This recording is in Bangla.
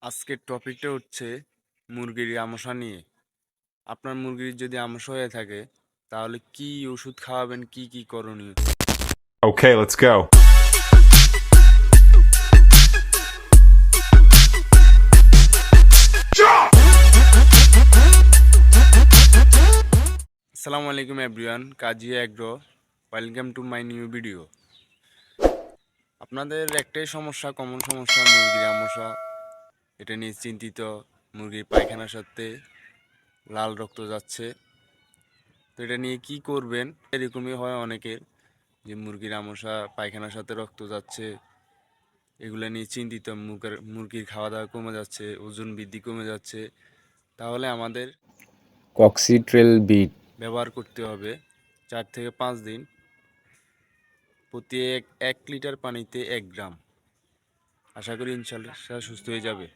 আজকের টপিকটা হচ্ছে মুরগির আমসা নিয়ে। আপনার মুরগির যদি আমসা হয়ে থাকে তাহলে কি ওষুধ খাওয়াবেন, কি কি করণীয়। Okay, let's go. আসসালামু আলাইকুম everyone, Kazi agro, welcome to my new video. আপনাদের একটাই সমস্যা, কমন সমস্যা, মুরগির আমসা। এটা নিয়ে চিন্তিত। মুরগির পায়খানার সাথে লাল রক্ত যাচ্ছে, তো এটা নিয়ে কি করবেন। এরকমই হয় অনেকের, যে মুরগির আমসা, পায়খানার সাথে রক্ত যাচ্ছে, এগুলো নিয়ে চিন্তিত। মুরগির খাওয়া দাওয়া কমে যাচ্ছে, ওজন বৃদ্ধি কমে যাচ্ছে। তাহলে আমাদের কক্সিট্রেল বিট ব্যবহার করতে হবে 4 থেকে 5 দিন, প্রতি এক লিটার পানিতে 1 গ্রাম। আশা করি ইনশাল্লাহ সুস্থ হয়ে যাবে।